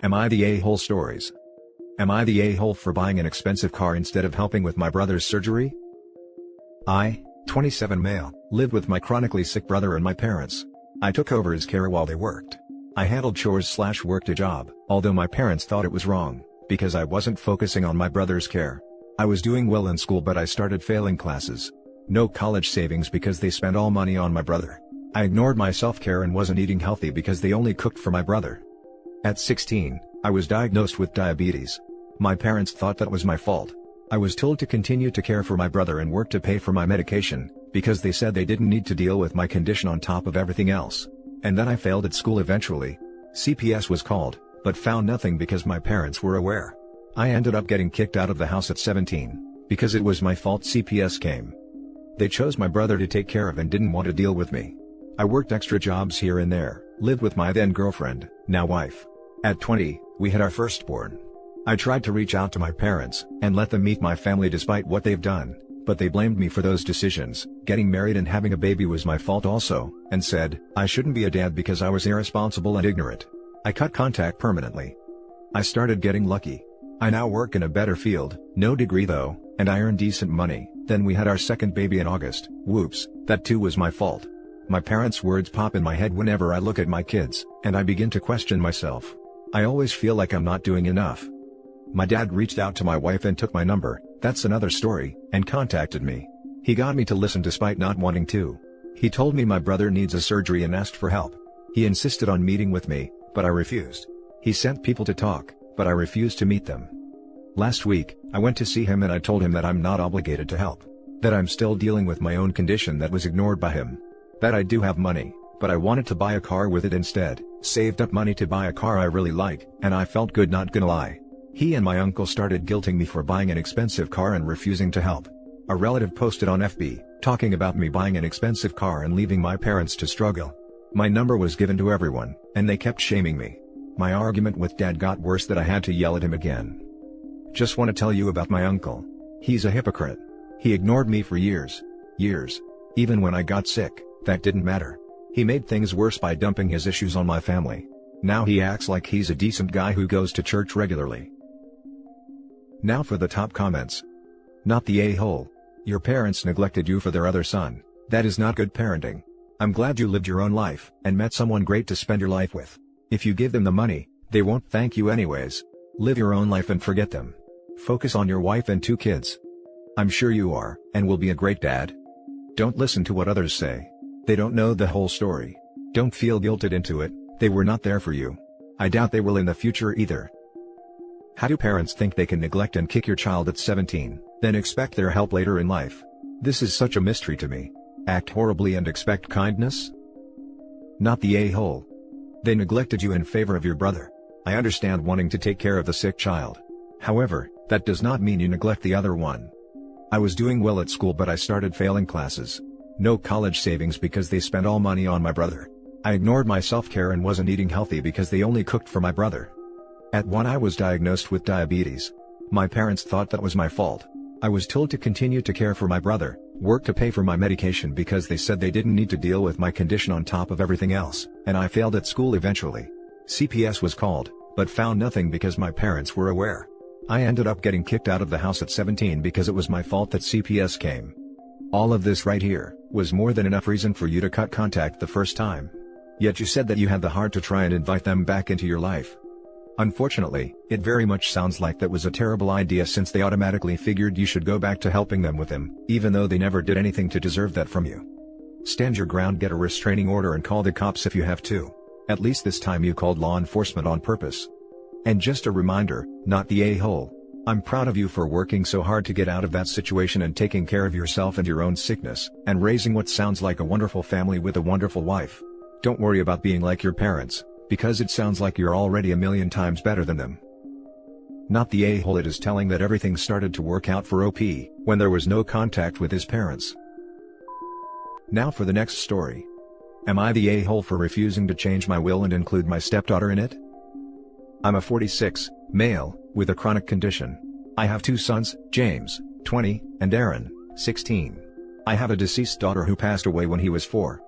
Am I the a-hole stories? Am I the a-hole for buying an expensive car instead of helping with my brother's surgery? I, 27 male, lived with my chronically sick brother and my parents. I took over his care while they worked. I handled chores/worked a job, although my parents thought it was wrong, because I wasn't focusing on my brother's care. I was doing well in school but I started failing classes. No college savings because they spent all money on my brother. I ignored my self-care and wasn't eating healthy because they only cooked for my brother. At 16, I was diagnosed with diabetes. My parents thought that was my fault. I was told to continue to care for my brother and work to pay for my medication, because they said they didn't need to deal with my condition on top of everything else. And then I failed at school eventually. CPS was called, but found nothing because my parents were aware. I ended up getting kicked out of the house at 17, because it was my fault CPS came. They chose my brother to take care of and didn't want to deal with me. I worked extra jobs here and there, lived with my then girlfriend, now wife. At 20, we had our firstborn. I tried to reach out to my parents, and let them meet my family despite what they've done, but they blamed me for those decisions. Getting married and having a baby was my fault also, and said, I shouldn't be a dad because I was irresponsible and ignorant. I cut contact permanently. I started getting lucky. I now work in a better field, no degree though, and I earn decent money. Then we had our second baby in August. Whoops, that too was my fault. My parents' words pop in my head whenever I look at my kids, and I begin to question myself. I always feel like I'm not doing enough. My dad reached out to my wife and took my number, that's another story, and contacted me. He got me to listen despite not wanting to. He told me my brother needs a surgery and asked for help. He insisted on meeting with me, but I refused. He sent people to talk, but I refused to meet them. Last week, I went to see him and I told him that I'm not obligated to help. That I'm still dealing with my own condition that was ignored by him. That I do have money, but I wanted to buy a car with it instead. Saved up money to buy a car I really like, and I felt good, not gonna lie. He and my uncle started guilting me for buying an expensive car and refusing to help. A relative posted on FB, talking about me buying an expensive car and leaving my parents to struggle. My number was given to everyone, and they kept shaming me. My argument with dad got worse that I had to yell at him again. Just want to tell you about my uncle. He's a hypocrite. He ignored me for years. Even when I got sick, that didn't matter. He made things worse by dumping his issues on my family. Now he acts like he's a decent guy who goes to church regularly. Now for the top comments. Not the a-hole. Your parents neglected you for their other son. That is not good parenting. I'm glad you lived your own life, and met someone great to spend your life with. If you give them the money, they won't thank you anyways. Live your own life and forget them. Focus on your wife and 2 kids. I'm sure you are, and will be a great dad. Don't listen to what others say. They don't know the whole story. Don't feel guilted into it, they were not there for you. I doubt they will in the future either. How do parents think they can neglect and kick your child at 17, then expect their help later in life? This is such a mystery to me. Act horribly and expect kindness? Not the a-hole. They neglected you in favor of your brother. I understand wanting to take care of the sick child. However, that does not mean you neglect the other one. I was doing well at school but I started failing classes. No college savings because they spent all money on my brother. I ignored my self-care and wasn't eating healthy because they only cooked for my brother. At 1 I was diagnosed with diabetes. My parents thought that was my fault. I was told to continue to care for my brother, work to pay for my medication because they said they didn't need to deal with my condition on top of everything else, and I failed at school eventually. CPS was called, but found nothing because my parents were aware. I ended up getting kicked out of the house at 17 because it was my fault that CPS came. All of this right here was more than enough reason for you to cut contact the first time. Yet you said that you had the heart to try and invite them back into your life. Unfortunately, it very much sounds like that was a terrible idea since they automatically figured you should go back to helping them with him, even though they never did anything to deserve that from you. Stand your ground, get a restraining order and call the cops if you have to. At least this time you called law enforcement on purpose. And just a reminder, not the a-hole. I'm proud of you for working so hard to get out of that situation and taking care of yourself and your own sickness, and raising what sounds like a wonderful family with a wonderful wife. Don't worry about being like your parents, because it sounds like you're already a million times better than them. Not the a-hole. It is telling that everything started to work out for OP, when there was no contact with his parents. Now for the next story. Am I the a-hole for refusing to change my will and include my stepdaughter in it? I'm a 46, male, with a chronic condition. I have 2 sons, James, 20, and Aaron, 16. I have a deceased daughter who passed away when he was 4.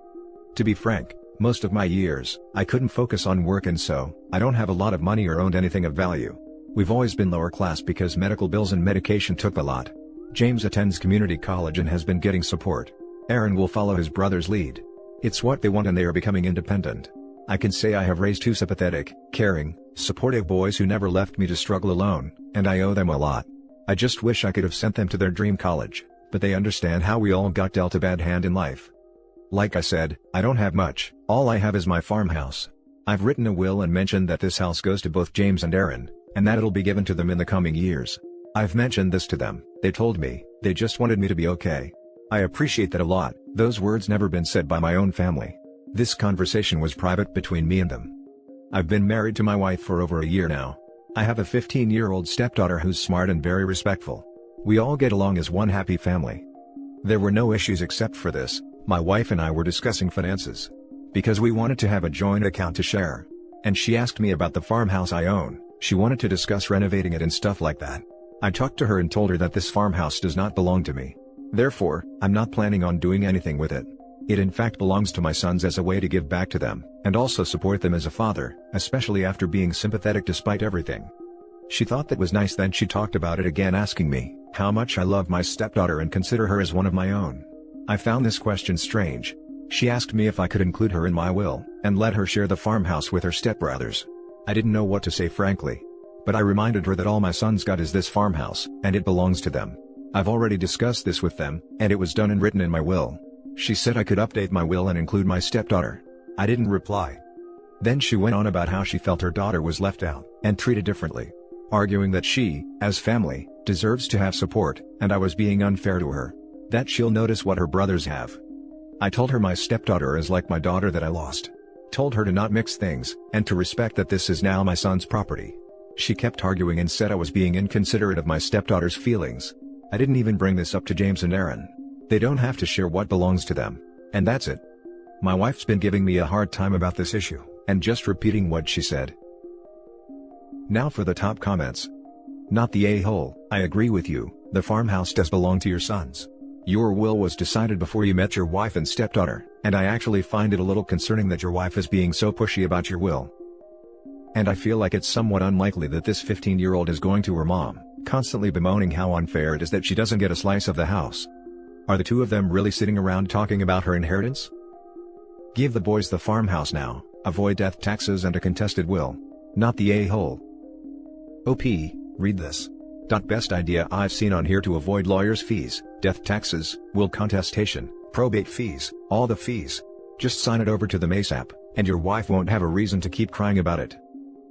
To be frank, Most of my years, I couldn't focus on work, and so, I don't have a lot of money or owned anything of value. We've always been lower class because medical bills and medication took a lot. James attends community college and has been getting support. Aaron will follow his brother's lead. It's what they want and they are becoming independent. I can say I have raised two sympathetic, caring, supportive boys who never left me to struggle alone, and I owe them a lot. I just wish I could have sent them to their dream college, but they understand how we all got dealt a bad hand in life. Like I said, I don't have much, all I have is my farmhouse. I've written a will and mentioned that this house goes to both James and Aaron, and that it'll be given to them in the coming years. I've mentioned this to them, they told me, they just wanted me to be okay. I appreciate that a lot, those words never been said by my own family. This conversation was private between me and them. I've been married to my wife for over a year now. I have a 15-year-old stepdaughter who's smart and very respectful. We all get along as one happy family. There were no issues except for this, my wife and I were discussing finances. Because we wanted to have a joint account to share. And she asked me about the farmhouse I own, she wanted to discuss renovating it and stuff like that. I talked to her and told her that this farmhouse does not belong to me. Therefore, I'm not planning on doing anything with it. It in fact belongs to my sons as a way to give back to them, and also support them as a father, especially after being sympathetic despite everything. She thought that was nice, then she talked about it again, asking me how much I love my stepdaughter and consider her as one of my own. I found this question strange. She asked me if I could include her in my will, and let her share the farmhouse with her stepbrothers. I didn't know what to say, frankly. But I reminded her that all my sons got is this farmhouse, and it belongs to them. I've already discussed this with them, and it was done and written in my will. She said I could update my will and include my stepdaughter. I didn't reply. Then she went on about how she felt her daughter was left out, and treated differently. Arguing that she, as family, deserves to have support, and I was being unfair to her. That she'll notice what her brothers have. I told her my stepdaughter is like my daughter that I lost. Told her to not mix things, and to respect that this is now my son's property. She kept arguing and said I was being inconsiderate of my stepdaughter's feelings. I didn't even bring this up to James and Aaron. They don't have to share what belongs to them. And that's it. My wife's been giving me a hard time about this issue, and just repeating what she said. Now for the top comments. Not the a-hole, I agree with you, the farmhouse does belong to your sons. Your will was decided before you met your wife and stepdaughter, and I actually find it a little concerning that your wife is being so pushy about your will. And I feel like it's somewhat unlikely that this 15-year-old is going to her mom, constantly bemoaning how unfair it is that she doesn't get a slice of the house. Are the two of them really sitting around talking about her inheritance? Give the boys the farmhouse now, avoid death taxes and a contested will. Not the a-hole. OP, read this. Best idea I've seen on here to avoid lawyers' fees, death taxes, will contestation, probate fees, all the fees. Just sign it over to them ASAP, and your wife won't have a reason to keep crying about it.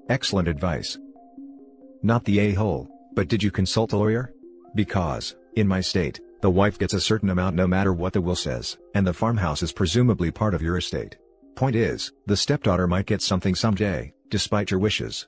Excellent advice. Not the a-hole, but did you consult a lawyer? Because, in my state, the wife gets a certain amount no matter what the will says, and the farmhouse is presumably part of your estate. Point is, the stepdaughter might get something someday, despite your wishes.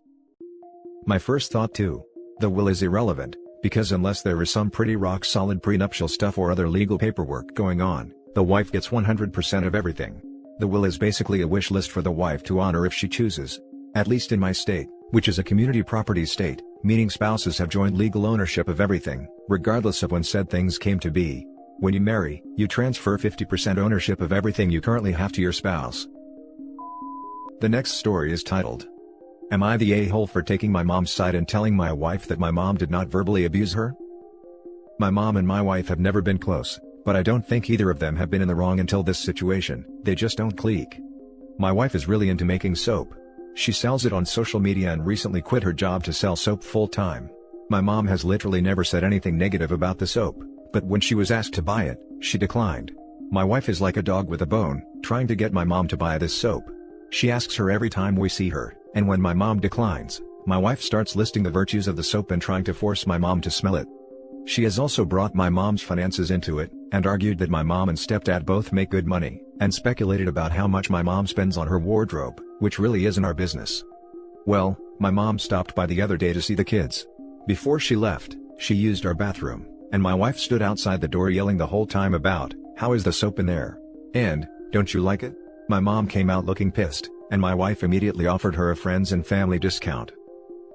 My first thought too. The will is irrelevant, because unless there is some pretty rock-solid prenuptial stuff or other legal paperwork going on, the wife gets 100% of everything. The will is basically a wish list for the wife to honor if she chooses. At least in my state, which is a community property state, meaning spouses have joint legal ownership of everything, regardless of when said things came to be. When you marry, you transfer 50% ownership of everything you currently have to your spouse. The next story is titled, Am I the a-hole for taking my mom's side and telling my wife that my mom did not verbally abuse her? My mom and my wife have never been close, but I don't think either of them have been in the wrong until this situation, they just don't click. My wife is really into making soap. She sells it on social media and recently quit her job to sell soap full-time. My mom has literally never said anything negative about the soap, but when she was asked to buy it, she declined. My wife is like a dog with a bone, trying to get my mom to buy this soap. She asks her every time we see her, and when my mom declines, my wife starts listing the virtues of the soap and trying to force my mom to smell it. She has also brought my mom's finances into it, and argued that my mom and stepdad both make good money, and speculated about how much my mom spends on her wardrobe, which really isn't our business. Well, my mom stopped by the other day to see the kids. Before she left, she used our bathroom, and my wife stood outside the door yelling the whole time about, "How is the soap in there? And, don't you like it?" My mom came out looking pissed, and my wife immediately offered her a friends and family discount.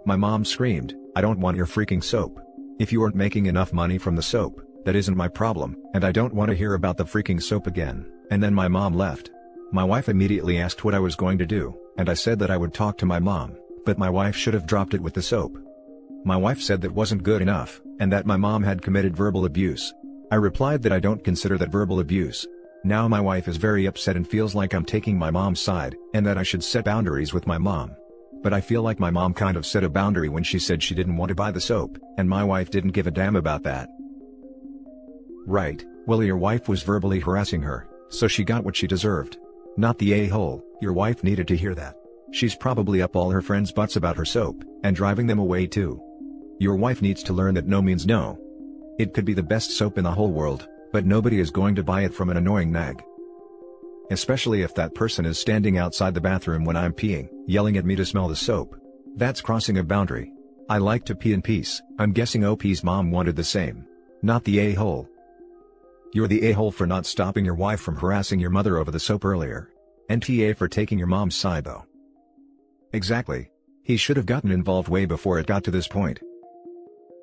My mom screamed, "I don't want your freaking soap. If you aren't making enough money from the soap, that isn't my problem, and I don't want to hear about the freaking soap again," and then my mom left. My wife immediately asked what I was going to do, and I said that I would talk to my mom, but my wife should have dropped it with the soap. My wife said that wasn't good enough, and that my mom had committed verbal abuse. I replied that I don't consider that verbal abuse. Now my wife is very upset and feels like I'm taking my mom's side, and that I should set boundaries with my mom. But I feel like my mom kind of set a boundary when she said she didn't want to buy the soap, and my wife didn't give a damn about that. Right, well, your wife was verbally harassing her, so she got what she deserved. Not the a-hole. Your wife needed to hear that. She's probably up all her friends' butts about her soap, and driving them away too. Your wife needs to learn that no means no. It could be the best soap in the whole world, but nobody is going to buy it from an annoying nag. Especially if that person is standing outside the bathroom when I'm peeing, yelling at me to smell the soap. That's crossing a boundary. I like to pee in peace. I'm guessing OP's mom wanted the same. Not the a-hole. You're the a-hole for not stopping your wife from harassing your mother over the soap earlier. NTA for taking your mom's side though. Exactly. He should have gotten involved way before it got to this point.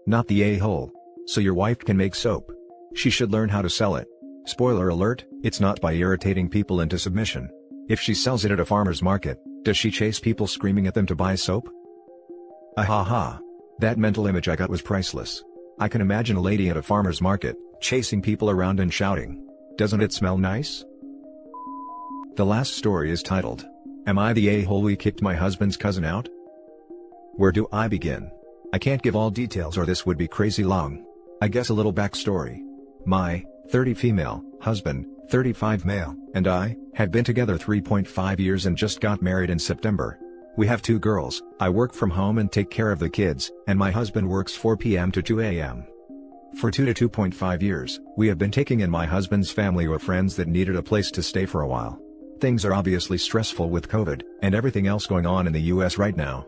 Not the a-hole. So your wife can make soap. She should learn how to sell it. Spoiler alert, it's not by irritating people into submission. If she sells it at a farmer's market, does she chase people screaming at them to buy soap? Ahaha. That mental image I got was priceless. I can imagine a lady at a farmer's market, chasing people around and shouting, "Doesn't it smell nice?" The last story is titled, "Am I the a-hole we kicked my husband's cousin out?" Where do I begin? I can't give all details or this would be crazy long. I guess a little backstory. My 30 female husband, 35 male, and I have been together 3.5 years and just got married in September. We have 2 girls. I work from home and take care of the kids, and my husband works 4 p.m. to 2 a.m. For 2 to 2.5 years, we have been taking in my husband's family or friends that needed a place to stay for a while. Things are obviously stressful with COVID, and everything else going on in the US right now.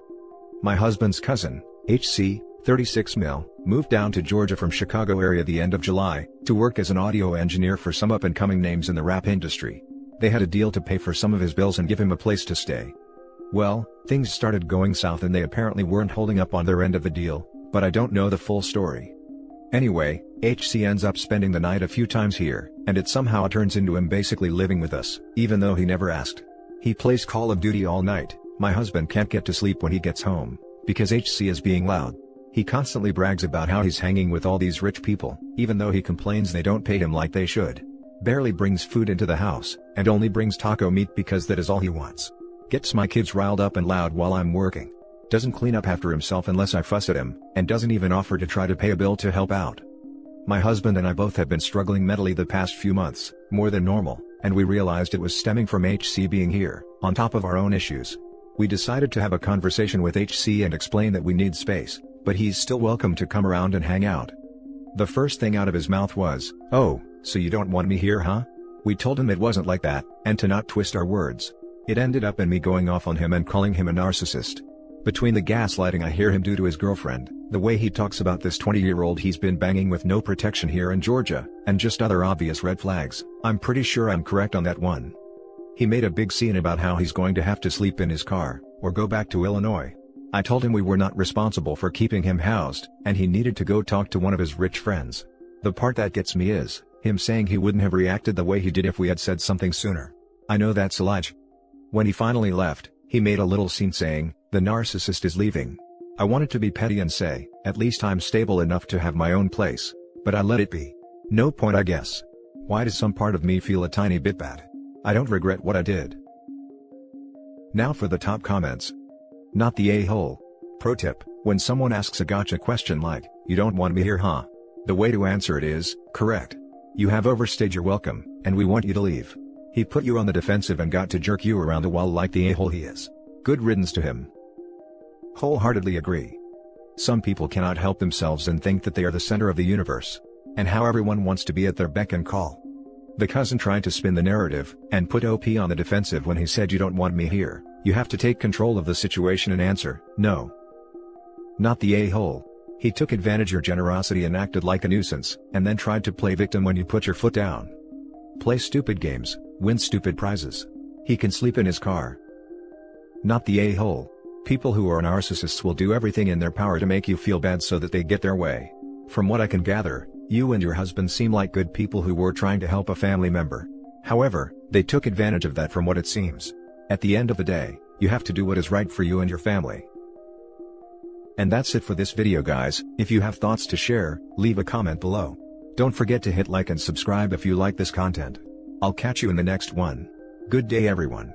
My husband's cousin, HC, 36 male, moved down to Georgia from Chicago area the end of July, to work as an audio engineer for some up-and-coming names in the rap industry. They had a deal to pay for some of his bills and give him a place to stay. Well, things started going south and they apparently weren't holding up on their end of the deal, but I don't know the full story. Anyway, HC ends up spending the night a few times here, and it somehow turns into him basically living with us, even though he never asked. He plays Call of Duty all night. My husband can't get to sleep when he gets home, because HC is being loud. He constantly brags about how he's hanging with all these rich people, even though he complains they don't pay him like they should. Barely brings food into the house, and only brings taco meat because that is all he wants. Gets my kids riled up and loud while I'm working. Doesn't clean up after himself unless I fuss at him, and doesn't even offer to try to pay a bill to help out. My husband and I both have been struggling mentally the past few months, more than normal, and we realized it was stemming from HC being here, on top of our own issues. We decided to have a conversation with HC and explain that we need space, but he's still welcome to come around and hang out. The first thing out of his mouth was, "Oh, so you don't want me here, huh?" We told him it wasn't like that, and to not twist our words. It ended up in me going off on him and calling him a narcissist. Between the gaslighting I hear him do to his girlfriend, the way he talks about this 20-year-old he's been banging with no protection here in Georgia, and just other obvious red flags, I'm pretty sure I'm correct on that one. He made a big scene about how he's going to have to sleep in his car, or go back to Illinois. I told him we were not responsible for keeping him housed, and he needed to go talk to one of his rich friends. The part that gets me is, him saying he wouldn't have reacted the way he did if we had said something sooner. I know that's a lie. When he finally left, he made a little scene saying, "The narcissist is leaving." I wanted to be petty and say, at least I'm stable enough to have my own place, but I let it be. No point, I guess. Why does some part of me feel a tiny bit bad? I don't regret what I did. Now for the top comments. Not the a-hole. Pro tip, when someone asks a gotcha question like, "You don't want me here, huh?" The way to answer it is, "Correct. You have overstayed your welcome, and we want you to leave." He put you on the defensive and got to jerk you around the wall like the a-hole he is. Good riddance to him. Wholeheartedly agree. Some people cannot help themselves and think that they are the center of the universe, and how everyone wants to be at their beck and call. The cousin tried to spin the narrative, and put OP on the defensive when he said "You don't want me here." You have to take control of the situation and answer, "No." Not the a-hole. He took advantage of your generosity and acted like a nuisance, and then tried to play victim when you put your foot down. Play stupid games, win stupid prizes. He can sleep in his car. Not the a-hole. People who are narcissists will do everything in their power to make you feel bad so that they get their way. From what I can gather, you and your husband seem like good people who were trying to help a family member. However, they took advantage of that from what it seems. At the end of the day, you have to do what is right for you and your family. And that's it for this video guys. If you have thoughts to share, leave a comment below. Don't forget to hit like and subscribe if you like this content. I'll catch you in the next one. Good day everyone.